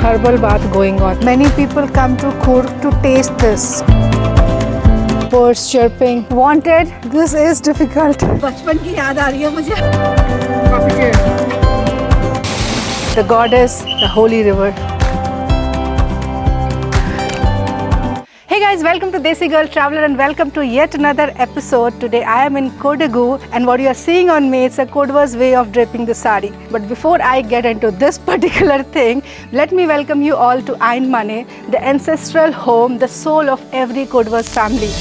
herbal bath going on. Many people come to Coorg to taste this. Birds chirping. Wanted. This is difficult. बचपन की याद आ रही है मुझे. The goddess, the holy river. Hey guys, welcome to Desi Girl Traveler and welcome to yet another episode. Today I am in Kodagu and what you are seeing on me, it's a Kodwa's way of draping the sari. But before I get into this particular thing, let me welcome you all to Ain Mane, the ancestral home, the soul of every Kodwa's family.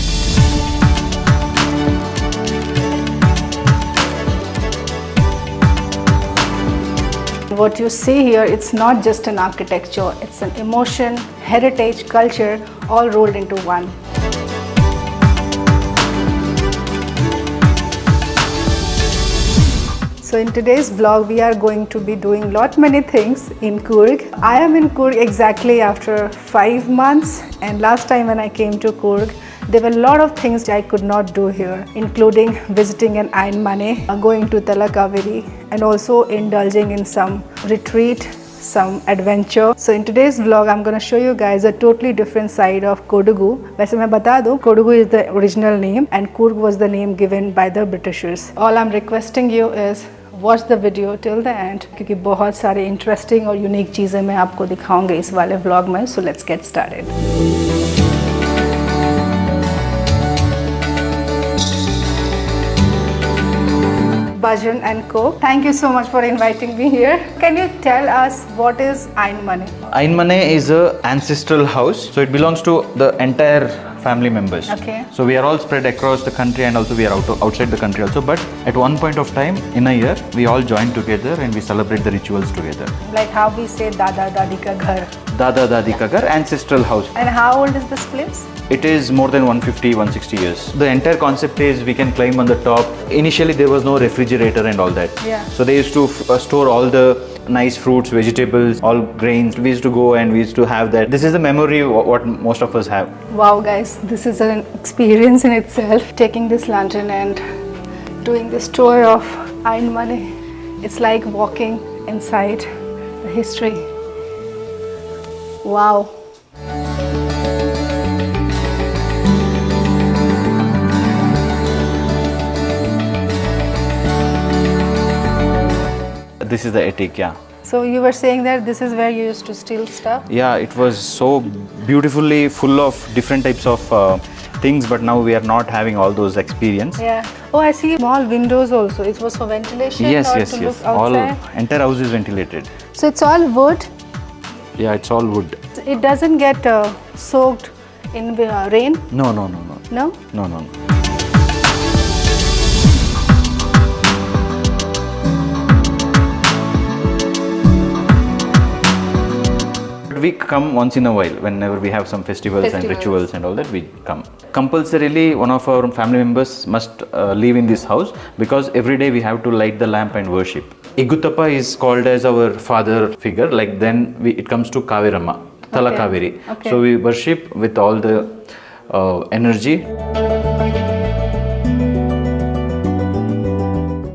What you see here, it's not just an architecture, it's an emotion, heritage, culture, all rolled into one. So in today's vlog, we are going to be doing many things in Coorg. I am in Coorg exactly after 5 months, and last time when I came to Coorg, there were a lot of things I could not do here, including visiting an Ain Mane, going to Talakaveri, and also indulging in some retreat, some adventure. So in today's vlog, I'm going to show you guys a totally different side of Kodagu. वैसे मैं बता दूं, Kodagu is the original name and Coorg was the name given by the Britishers. All I'm requesting you is watch the video till the end क्योंकि बहुत सारे interesting और unique चीज़ें मैं आपको दिखाऊंगी इस वाले vlog में. So let's get started. Bhajan and Co. Thank you so much for inviting me here. Can you tell us what is Ain Mane? Ain Mane is a ancestral house, so it belongs to the entire family members. Okay. So we are all spread across the country and also we are outside the country also. But at one point of time in a year, we all join together and we celebrate the rituals together. Like how we say Dada Dadi ka ghar. Dada Dadi ka ghar, ancestral house. And how old is this place? It is more than 150-160 years. The entire concept is we can climb on the top. Initially there was no refrigerator and all that. Yeah. So they used to store all the nice fruits, vegetables, all grains. We used to go and we used to have that. This is the memory what most of us have. Wow guys, this is an experience in itself. Taking this lantern and doing this tour of Ain Mane. It's like walking inside the history. Wow. This is the attic, yeah. So you were saying that this is where you used to steal stuff? Yeah, it was so beautifully full of different types of things, but now we are not having all those experience. Yeah. Oh, I see small windows also. It was for ventilation Yes, or yes, to yes. look outside? All entire house is ventilated. So it's all wood? Yeah, it's all wood. It doesn't get soaked in rain? No, no, no, no. No? No, no, no. We come once in a while whenever we have some festivals and rituals and all that, we come. Compulsorily, one of our family members must live in this house because every day we have to light the lamp and worship. Igutappa is called as our father figure, like then it comes to Kavirama, Talakaveri. Okay. So we worship with all the energy.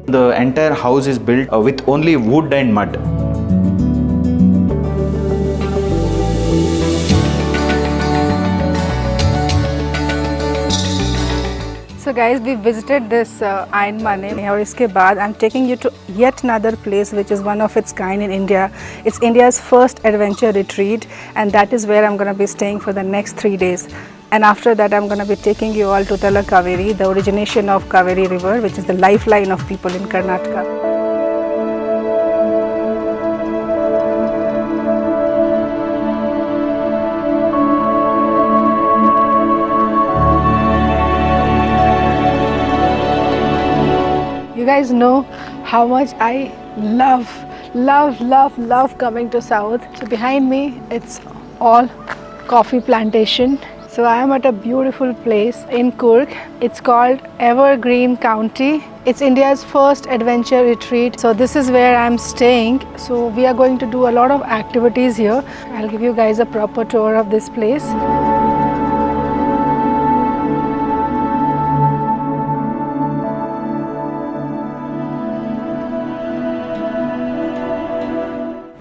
The entire house is built with only wood and mud. So guys, we visited this Ain Mane और इसके बाद I'm taking you to yet another place which is one of its kind in India. It's India's first adventure retreat and that is where I'm going to be staying for the next 3 days. And after that I'm going to be taking you all to Talakaveri, the origination of Kaveri river, which is the lifeline of people in Karnataka. You guys know how much I love coming to South. So behind me, it's all coffee plantation. So I am at a beautiful place in Coorg. It's called Evergreen County. It's India's first adventure retreat. So this is where I'm staying. So we are going to do a lot of activities here. I'll give you guys a proper tour of this place.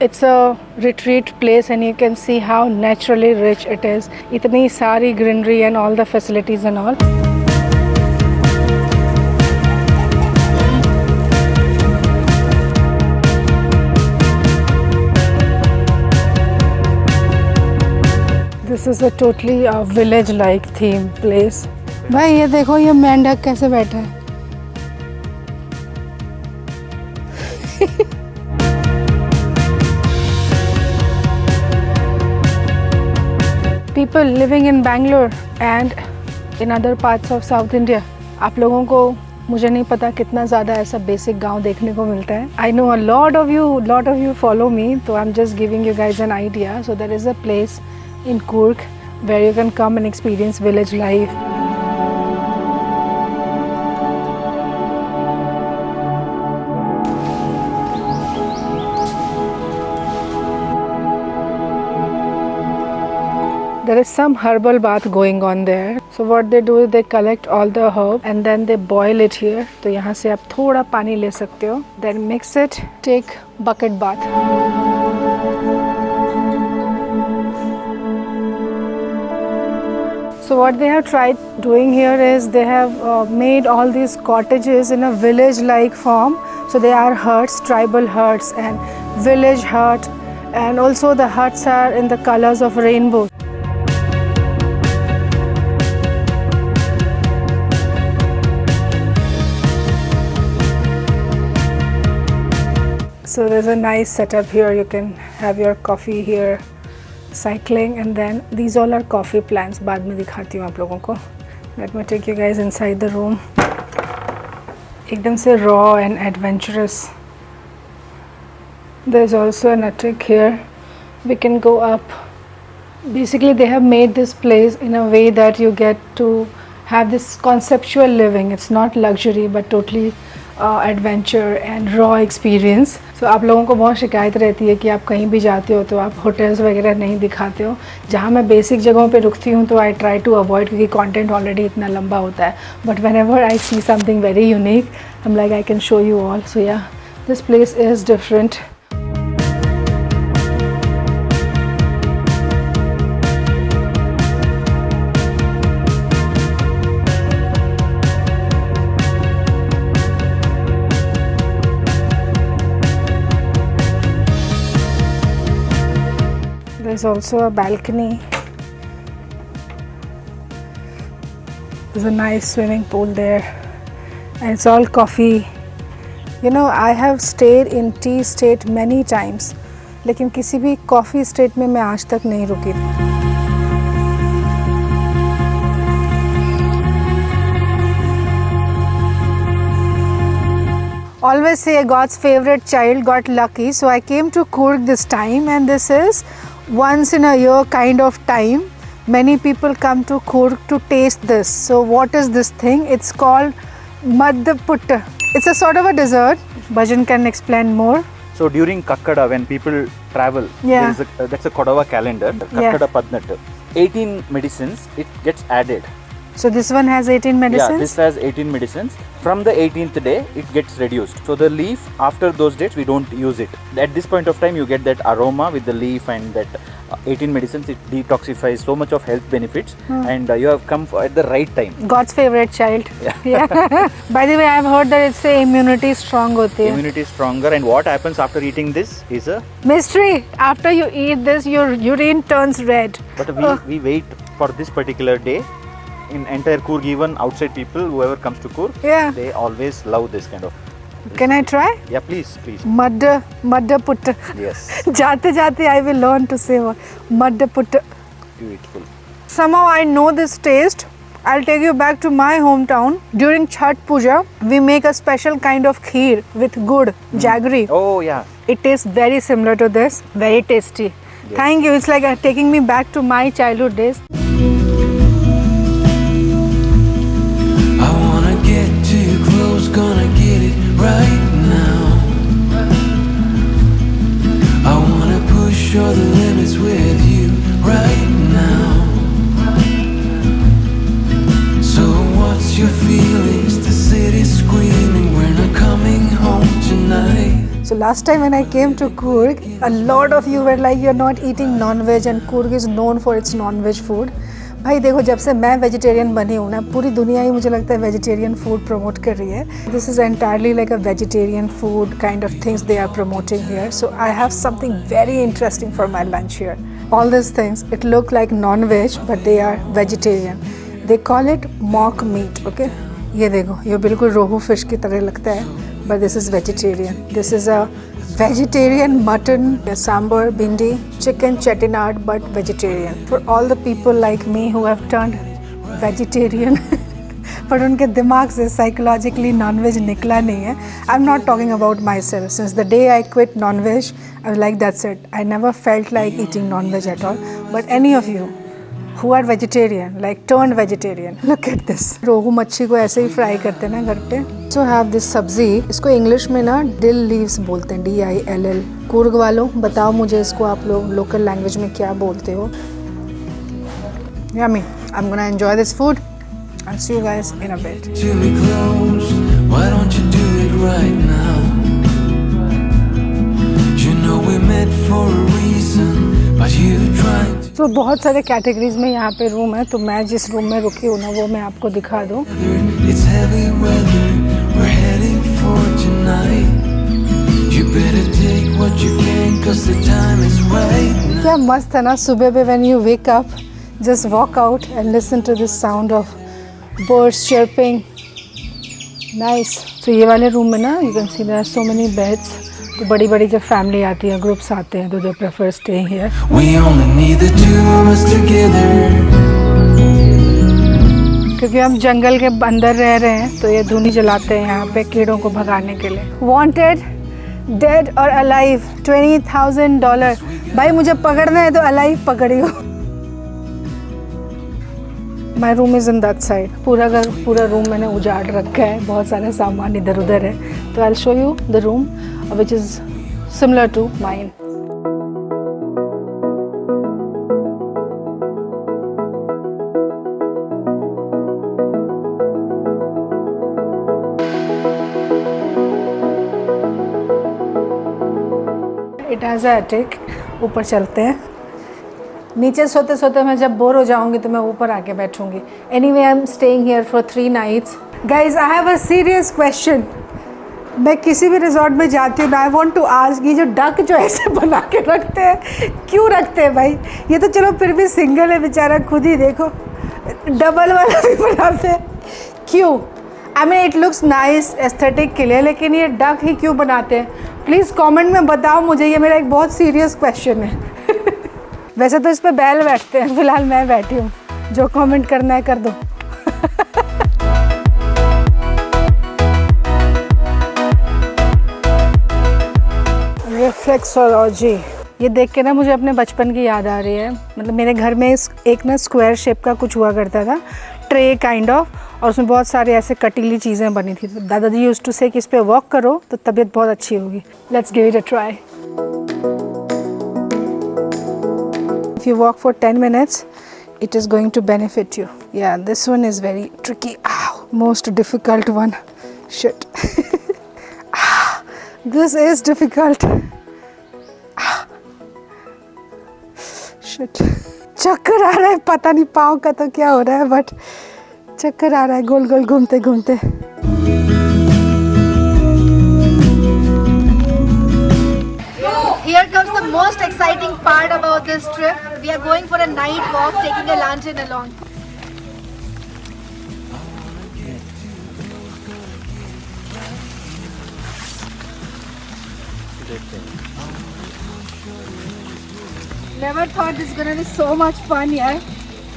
It's a retreat place and you can see how naturally rich it is. इतनी सारी greenery and all the facilities and all. This is a totally village-like theme place. भाई ये देखो ये मेंढक कैसे बैठा है. People living in Bangalore and in other parts of South India. आप लोगों को मुझे नहीं पता कितना ज़्यादा ऐसा बेसिक गांव देखने को मिलता है. I know a lot of you follow me, so I'm just giving you guys an idea. So there is a place in Coorg where you can come and experience village life. There is some herbal bath going on there. So what they do is they collect all the herb and then they boil it here. तो यहाँ से आप थोड़ा पानी ले सकते हो. Then mix it, take bucket bath. So what they have tried doing here is they have made all these cottages in a village-like form. So they are huts, tribal huts and village hut, and also the huts are in the colors of rainbow. So there's a nice setup here. You can have your coffee here, cycling, and then these all are coffee plants. बाद में दिखाती हूँ आप लोगों को. Let me take you guys inside the room. एकदम से raw and adventurous. There's also an attic here. We can go up. Basically, they have made this place in a way that you get to have this conceptual living. It's not luxury, but totally adventure and raw experience. So आप लोगों को बहुत शिकायत रहती है कि आप कहीं भी जाते हो तो आप होटल्स वगैरह नहीं दिखाते हो. जहाँ मैं बेसिक जगहों पे रुकती हूँ तो आई ट्राई टू अवॉइड क्योंकि कंटेंट ऑलरेडी इतना लंबा होता है. But whenever I see something very unique I am like I can show you all. So yeah this place is different. There's also a balcony. There's a nice swimming pool there. And it's all coffee. You know, I have stayed in tea state many times. लेकिन किसी भी coffee state में मैं आज तक नहीं रुकी. Always say God's favorite child got lucky. So I came to Coorg this time, and this is once in a year kind of time. Many people come to Coorg to taste this. So what is this thing? It's called Madhput. It's a sort of a dessert. Bhajan can explain more. So during Kakkada, when people travel, Yeah. there is that's a Kodava calendar, Kakkada Padnattu. 18 medicines, it gets added. So this one has 18 medicines? Yeah, this has 18 medicines. From the 18th day, it gets reduced. So the leaf, after those dates, we don't use it. At this point of time, you get that aroma with the leaf and that 18 medicines. It detoxifies so much of health benefits, and you have come at the right time. God's favorite child. Yeah. By the way, I have heard that it's a immunity strong होती है. Immunity is stronger, and what happens after eating this is a Mystery. After you eat this, your urine turns red. But we wait for this particular day. In entire Coorg, even outside people, whoever comes to Coorg, Yeah. they always love this kind of. Can I try? Yeah, please, please. Madhput. Yes, जाते जाते I will learn to say what. Madhput. beautiful. Somehow I know this taste. I'll take you back to my hometown. During Chhat Puja, we make a special kind of kheer with gur, jaggery. Oh yeah. It tastes very similar to this. Very tasty. Yes. Thank you. It's like taking me back to my childhood days. I wanna get too close, gonna get it right now. I wanna push all the limits with you right now. So what's your feelings? The city's screaming, we're not coming home tonight. So last time when I came to Coorg, a lot of you were like you're not eating non-veg and Coorg is known for its non-veg food. भाई देखो जब से मैं vegetarian बनी हूँ ना पूरी दुनिया ही मुझे लगता है वेजिटेरियन फूड प्रमोट कर रही है. This is entirely like a vegetarian food kind of things they are promoting here. So I have something very interesting for my lunch here. All this things it look like non veg but they are vegetarian. They call it mock meat. Okay ये देखो ये बिल्कुल रोहू fish की तरह लगता है but this is vegetarian. This is a vegetarian mutton sambar bindi chicken chettinad but vegetarian. For all the people like me who have turned vegetarian but उनके दिमाग से psychologically non-veg निकला नहीं है. I'm not talking about myself. Since the day I quit non-veg, I was like that's it. I never felt like eating non-veg at all. But any of you who are vegetarian, like turned vegetarian, look at this. रोहू मच्छी को ऐसे ही fry करते हैं ना घर पे. So have this सब्जी. इसको इंग्लिश में ना dill leaves बोलते हैं, DILL. कूर्ग वालों बताओ मुझे इसको आप लोग लोकल लैंग्वेज में क्या बोलते हो. Yummy. I'm gonna enjoy this food. I'll see you guys in a bit. To me close, why don't you do it right now? You know we met for a reason, but you tried. तो बहुत सारे categories में यहाँ पे room है तो मैं जिस रूम में रुकी हूँ ना वो मैं आपको दिखा दूँ. It's heavy weather, we're heading for tonight. You better take what you can, 'cause the time is right now. क्या मस्त है ना सुबह पे when you wake up, just walk out and listen to this sound of birds chirping. Nice. तो ये वाले room में ना you can see there are so many beds. तो बड़ी बड़ी जब फैमिली आती है ग्रुप्स आते हैं तो they prefer staying here. We only need the two of us together. क्योंकि हम जंगल के अंदर रह रहे हैं तो ये धुनी जलाते हैं यहाँ पे कीड़ों को भगाने के लिए. वांटेड डेड और अलाइव $20,000. भाई मुझे पकड़ना है तो अलाइव पकड़ियो. My room is in that side. पूरा रूम मैंने उजाड़ रखा है. बहुत सारे सामान इधर उधर है. तो I will show you the room which is similar to mine. It has a attic. ऊपर चलते हैं. नीचे सोते सोते मैं जब बोर हो जाऊंगी तो मैं ऊपर आके बैठूंगी. Anyway, I'm staying here for 3 nights. Guys, I have a serious question. मैं किसी भी रिजॉर्ट में जाती हूँ ना आई वॉन्ट टू आस्क ये जो डक जो ऐसे बना के रखते हैं क्यों रखते हैं भाई. ये तो चलो फिर भी सिंगल है बेचारा खुद ही देखो डबल वाला भी बनाते हैं क्यों. I mean it looks nice aesthetic के लिए लेकिन ये डक ही क्यों बनाते हैं. प्लीज़ कमेंट में बताओ मुझे. ये मेरा एक बहुत सीरियस क्वेश्चन है. वैसे तो इस पर बैल बैठते हैं. फिलहाल मैं बैठी हूँ. जो कमेंट करना है कर दो. रिफ्लेक्सोलॉजी. ये देख के ना मुझे अपने बचपन की याद आ रही है. मतलब मेरे घर में एक ना स्क्वायर शेप का कुछ हुआ करता था ट्रे काइंड ऑफ और उसमें बहुत सारे ऐसे कटीली चीज़ें बनी थी. तो दादाजी यूज्ड टू से कि इस पे वॉक करो तो तबीयत बहुत अच्छी होगी. Let's give it a try. If you walk for 10 minutes it is going to benefit you. Yeah, this one is very tricky. Ow, most difficult one. Shit. This is difficult. Shit. चक्कर आ रहा है. पता नहीं पाँव का तो क्या हो रहा है बट चक्कर आ रहा है गोल गोल घूमते घूमते. Here comes the most exciting part about this trip. We are going for a night walk, taking a lantern along. Never thought this is gonna be so much fun यार.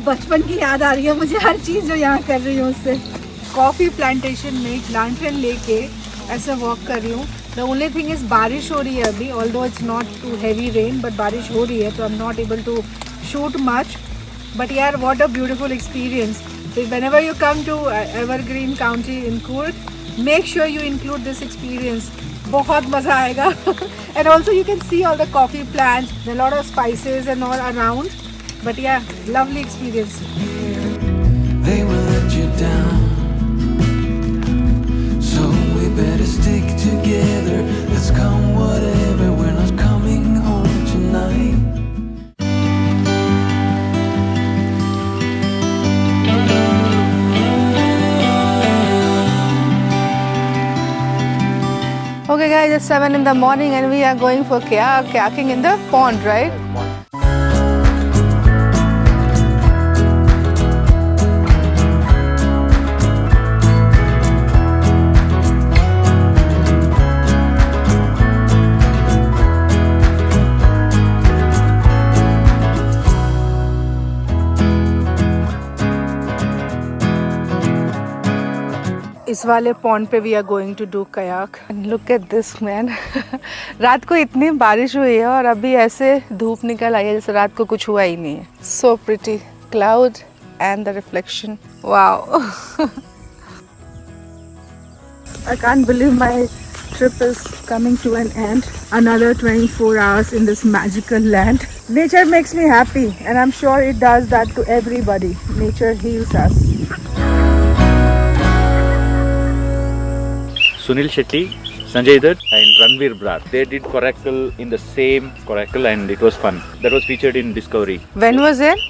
बचपन की याद आ रही है मुझे हर चीज़ जो यहाँ कर रही हूँ उससे. कॉफ़ी प्लांटेशन में एक लैंटर्न लेके ऐसे वॉक कर रही हूँ. द ओनली थिंग इज़ बारिश हो रही है अभी. Although it's not too heavy rain but बारिश हो रही है तो I am not able to shoot much. But यार what a beautiful experience. Whenever you come to Evergreen County in Coorg, make sure you include this experience. बहुत मज़ा आएगा. And also you can see all the coffee plants, there are a lot of spices and all around. But yeah, lovely experience. They will let you down, so we better stick together. Let's come what Okay guys, it's 7 in the morning and we are going for kayaking in the pond, right? इस वाले pond पे we are going to do kayak and look at this man. रात को इतनी बारिश हुई है और अभी ऐसे धूप निकल आई है जैसे रात को कुछ हुआ ही नहीं है। So pretty cloud and the reflection, wow. I can't believe my trip is coming to an end. Another 24 hours in this magical land. Nature makes me happy and I'm sure it does that to everybody. Nature heals us. Sunil Shetty, Sanjay Dutt and Ranveer Brar. They did coracle in the same coracle and it was fun. That was featured in Discovery. When was it?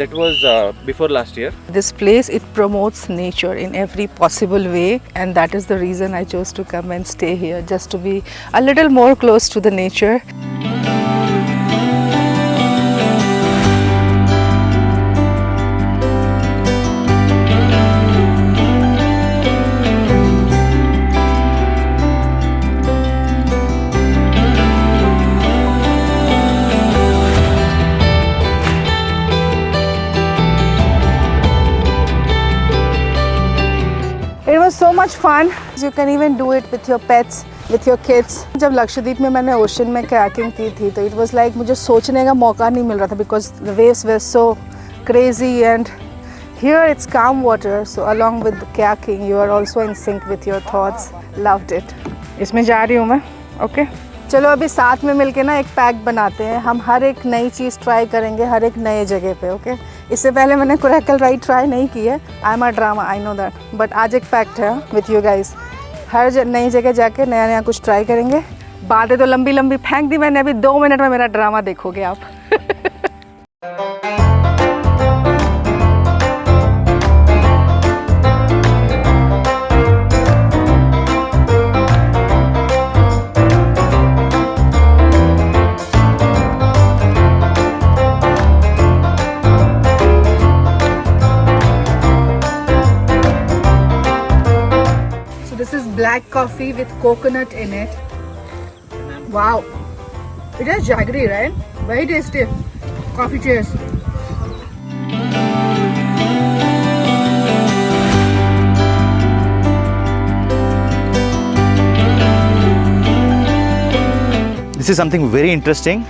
That was before last year. This place, it promotes nature in every possible way and that is the reason I chose to come and stay here, just to be a little more close to the nature. It was so much fun. You can even do it with your pets, with your kids. जब लक्षद्वीप में मैंने ocean में kayaking की थी तो it was like मुझे सोचने का मौका नहीं मिल रहा था because the waves were so crazy and here it's calm water. So along with the kayaking you are also in sync with your thoughts. Loved it. इसमें जा रही हूँ मैं, okay? चलो अभी साथ में मिलके ना एक पैक बनाते हैं। हम हर एक नई चीज़ ट्राई करेंगे हर एक नए जगह पे, ओके? इससे पहले मैंने कोरैकल राइड ट्राई नहीं की है। I am a drama, I know that, but आज एक पैक्ट है विथ यू गाइस। हर नई जगह जाके नया नया कुछ ट्राई करेंगे। बातें तो लंबी लंबी फेंक दी मैंने, अभी 2 मिनट में मेरा ड्रामा देखोगे आप। This is black coffee with coconut in it. Wow, it is jaggery, right? Very tasty. Coffee, cheers. This is something very interesting.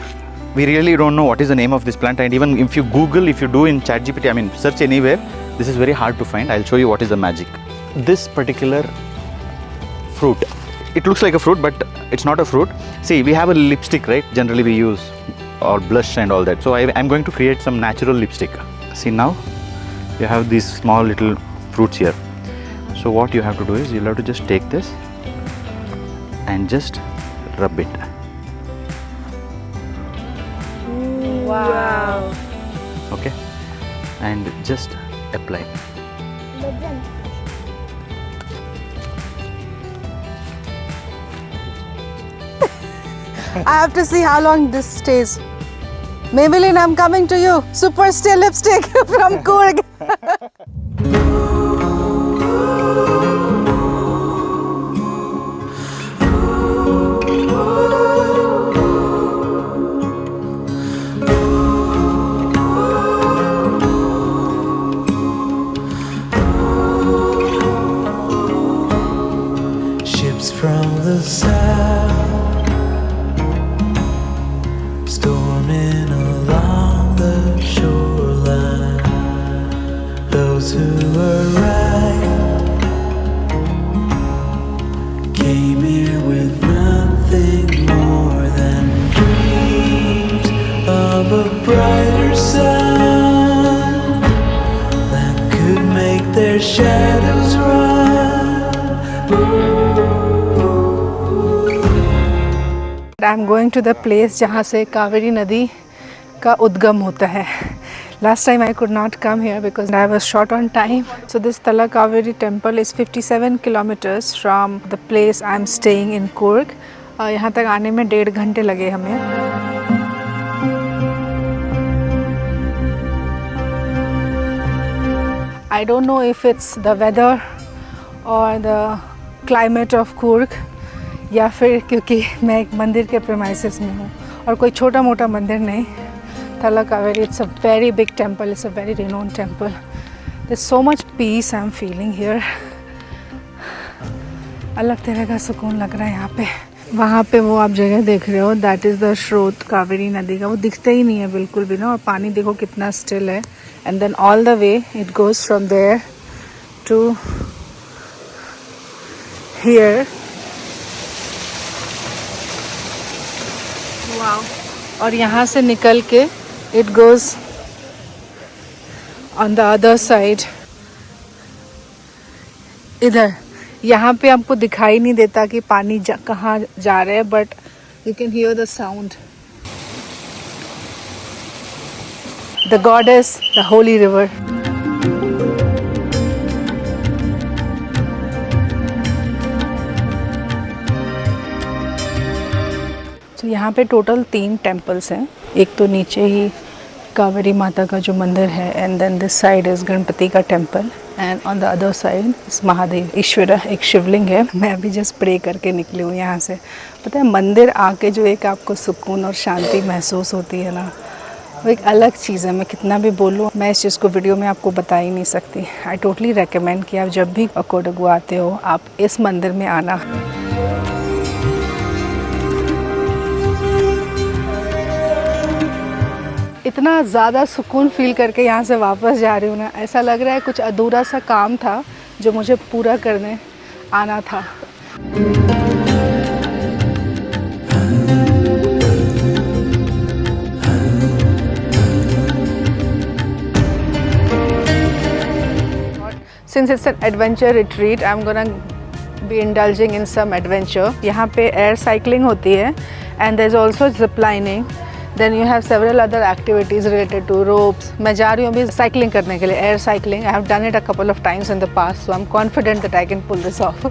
We really don't know what is the name of this plant, and even if you Google, if you do in ChatGPT, I mean search anywhere, this is very hard to find. I'll show you what is the magic. This particular fruit, it looks like a fruit but it's not a fruit. See, we have a lipstick, right? Generally we use or blush and all that, so I'm going to create some natural lipstick. See, now you have these small little fruits here, so what you have to do is you'll have to just take this and just rub it. Wow. Okay, and just apply. I have to see how long this stays. Maybelline, I'm coming to you. Super Stay lipstick from Coorg. Ships from the south storming along the shoreline. Those who were right came here with nothing more than dreams of a brighter sun that could make their shadows run. I'm going to the place जहाँ से कावेरी नदी का उद्गम होता है। Last time I could not come here because I was short on time. So this Talakaveri temple is 57 kilometers from the place I am staying in Coorg. यहाँ तक आने में 1.5 घंटे लगे हमें. I don't know if it's the weather or the climate of Coorg या फिर क्योंकि मैं एक मंदिर के premises में हूँ और कोई छोटा मोटा मंदिर नहीं. Talakaveri, it's a very big temple, it's a very renowned temple. There's so much peace I'm feeling here. अलग तरह का सुकून लग रहा है यहाँ पे. वहाँ पे वो आप जगह देख रहे हो, that is the स्रोत कावेरी नदी का. वो दिखते ही नहीं है बिल्कुल भी ना, और पानी देखो कितना still है. And then all the way it goes from there to here. Wow. और यहाँ से निकल के it goes on the other side. इधर यहाँ पे आपको दिखाई नहीं देता कि पानी कहाँ जा रहा है, but you can hear the sound. The goddess, the holy river. तो यहाँ पे टोटल 3 टेम्पल्स हैं. एक तो नीचे ही कावेरी माता का जो मंदिर है, and then this side is Ganpati का temple, and on the other side is Mahadev ईश्वर एक शिवलिंग है. मैं अभी जस्ट प्रे करके निकली हूँ यहाँ से. पता है, मंदिर आके जो एक आपको सुकून और शांति महसूस होती है ना, वो एक अलग चीज़ है. मैं कितना भी बोलूँ, मैं इस चीज़ को वीडियो में आपको बता ही नहीं सकती. आई टोटली रेकमेंड कि आप जब भी कोडगु आते हो, आप इस मंदिर में आना. इतना ज़्यादा सुकून फील करके यहाँ से वापस जा रही हूँ ना, ऐसा लग रहा है कुछ अधूरा सा काम था जो मुझे पूरा करने आना था. Since it's an adventure retreat, I'm gonna be indulging in some adventure. यहाँ पे air cycling होती है, and there's also zip lining. Then you have several other activities related to ropes. मैं जा रही हूँ अभी cycling करने के लिए, air cycling. I have done it a couple of times in the past, so I'm confident that I can pull this off.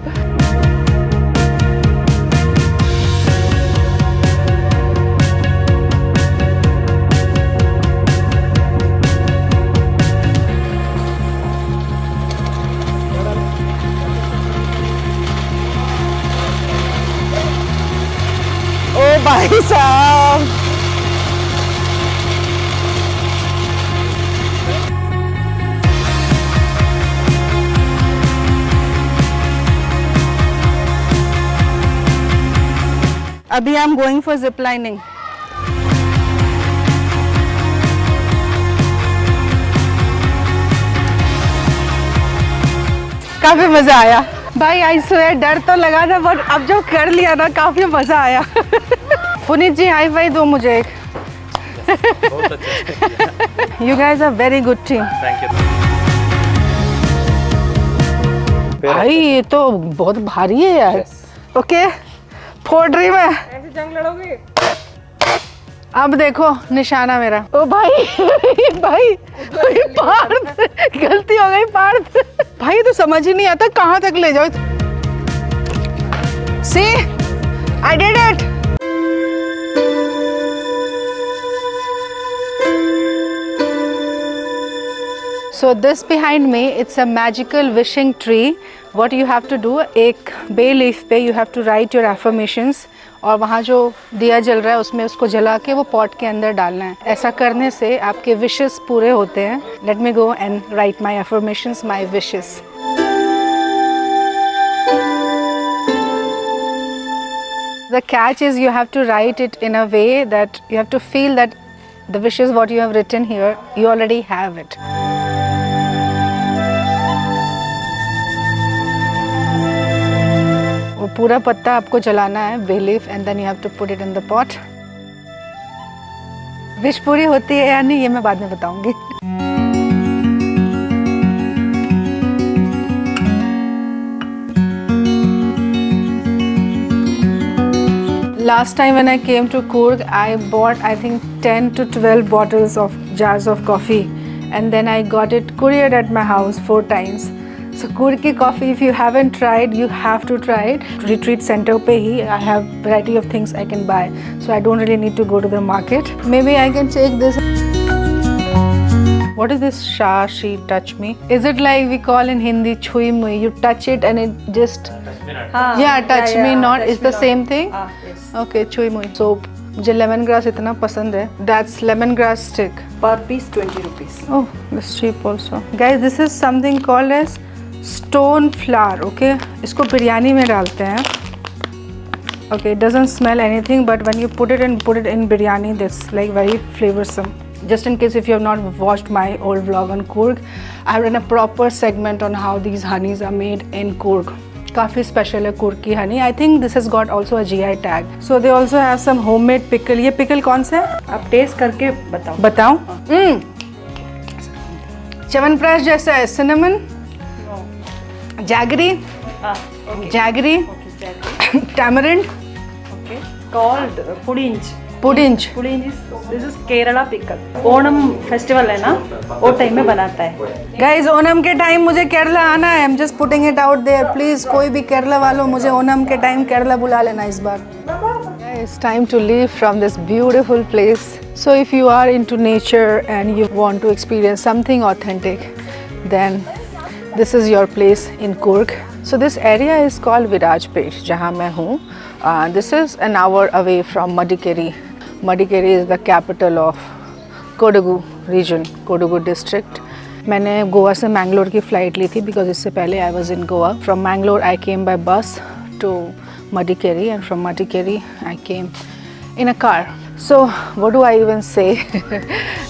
ओ भाई साहब, अभी I'm going for zip lining. काफी मजा आया भाई. आई स्वेयर, डर तो लगा था, बट अब जो कर लिया ना, काफी मजा आया. पुनीत जी, हाई फाई दो मुझे एक. You guys are very good team. Thank you. भाई ये तो बहुत भारी है यार. ओके, फोड़ रही मैं. ऐसे जंग लड़ोगे? अब देखो निशाना मेरा. ओ भाई भाई पार्थ, गलती हो गई पार्थ. भाई तो समझ ही नहीं आता कहाँ तक ले जाओ. See, I did it. So this behind me, it's a magical wishing tree. What you have to do, एक bay leaf पे you have to write your affirmations, और वहाँ जो दिया जल रहा है उसमें उसको जला के वो पॉट के अंदर डालना है. ऐसा करने से आपके विशेस पूरे होते हैं. Let me go and write my affirmations, my wishes. The catch is you have to write it in a way that you have to feel that the wishes what you have written here, you already have it. वो पूरा पत्ता आपको जलाना है, bay leaf, and then you have to put it in the pot. Wish पूरी होती है या नहीं ये मैं बाद में बताऊंगी. Last time when I came to Coorg, I bought I think 10 to 12 bottles of jars of coffee. and then I got it couriered at my house 4 times. So Coorg ki coffee, if you haven't tried, you have to try it. Retreat center pe hi I have variety of things I can buy, so I don't really need to go to the market. Maybe I can take this. What is this Shashi touch me? Is it like we call in Hindi chui mui? You touch it and it just touch me not is the same thing? Yes. Okay, chui mui soap. मुझे lemon grass इतना पसंद है. That's lemongrass stick. Per piece 20 rupees. Oh, that's cheap also. Guys, this is something called as stone flower. Okay, इसको बिरयानी में डालते हैं. Okay, it doesn't smell anything, but when you put it in biryani, that's like very flavorsome. Just in case if you have not watched my old vlog on Coorg, I have done a proper segment on how these honeys are made in Coorg. काफ़ी special है Coorg की Honey. I think this has got also a GI tag. So they also have some homemade pickle. ये pickle कौन सा है? आप test करके बताओ. बताऊं? च्यवनप्राश जैसा है. cinnamon, jaggery, jaggery, tamarind, Called pudinj. पुडिंज. Pudinj is this is Kerala pickle. Onam festival है ना, वो टाइम में बनाता है. गाइज ओनम के टाइम मुझे केरला आना है. I am just putting it out there. Please कोई भी केरला वालों मुझे ओनम के टाइम केरला बुला लेना इस बार. It's time to leave from this beautiful place. So if you are into nature and you want to experience something authentic, then this is your place in Coorg. So this area is called Virajpet, जहाँ मैं हूँ. This is an hour away from Madikeri. Madikeri is the capital of Kodagu region, Kodagu district. मैंने गोवा से मैंगलोर की flight ली थी because इससे पहले I was in Goa. From Mangalore I came by bus to Madikeri, and from Madikeri I came in a car. So what do I even say?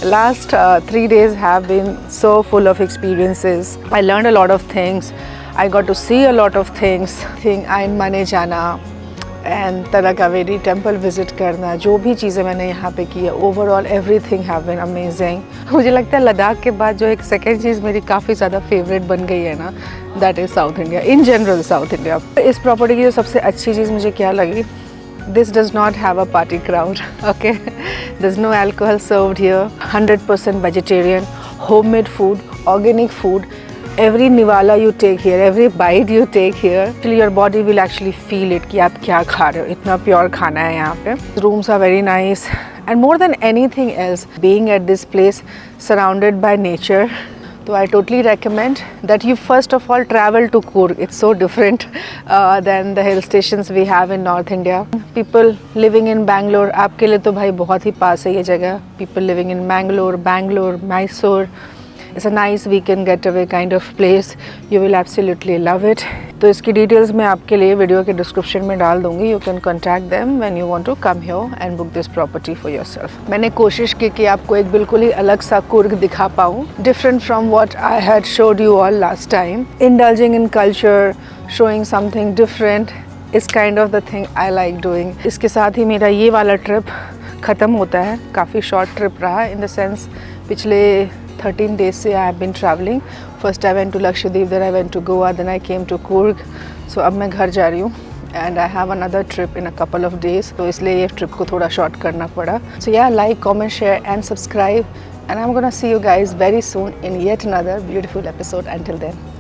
Last 3 days have been so full of experiences. I learned a lot of things. I got to see a lot of things. Ain Mane Jana and Tara Kaveri temple visit करना, जो भी चीज़ें मैंने यहाँ पे की है, overall everything have been amazing. मुझे लगता है लद्दाख के बाद जो एक सेकेंड चीज़ मेरी काफ़ी ज़्यादा फेवरेट बन गई है ना, that is south India. In general south India. इस प्रॉपर्टी की जो सबसे अच्छी चीज़ मुझे क्या लगी, this does not have a party crowd. Okay, there's no alcohol served here. 100% vegetarian, homemade food, organic food. Every niwala you take here, every bite you take here, till your body will actually feel it कि आप क्या खा रहे हो. इतना pure खाना है यहाँ पे. Rooms are very nice, and more than anything else, being at this place surrounded by nature. So I totally recommend that you first of all travel to Coorg. It's so different than the hill stations we have in North India. People living in Bangalore, आपके लिए तो भाई बहुत ही पास है ये जगह. People living in Bangalore, Mysore. It's a nice weekend getaway kind of place. You will absolutely love it. तो इसकी डिटेल्स मैं आपके लिए वीडियो के डिस्क्रिप्शन में डाल दूँगी. You can contact them when you want to come here and book this property for yourself. मैंने कोशिश की कि आपको एक बिल्कुल ही अलग सा Coorg दिखा पाऊँ. Different from what I had showed you all last time. Indulging in culture, showing something different is kind of the thing I like doing. इसके साथ ही मेरा ये वाला ट्रिप ख़त्म होता है. काफ़ी शॉर्ट ट्रिप रहा in the sense पिछले 13 days से I have been traveling. First I went to Lakshadweep, then I went to Goa, then I came to Coorg. So अब मैं घर जा रही हूँ and I have another trip in a couple of days. तो इसलिए ये ट्रिप को थोड़ा शॉर्ट करना पड़ा. So yeah, like, comment, share and subscribe. And I'm gonna see you guys very soon in yet another beautiful episode. Until then.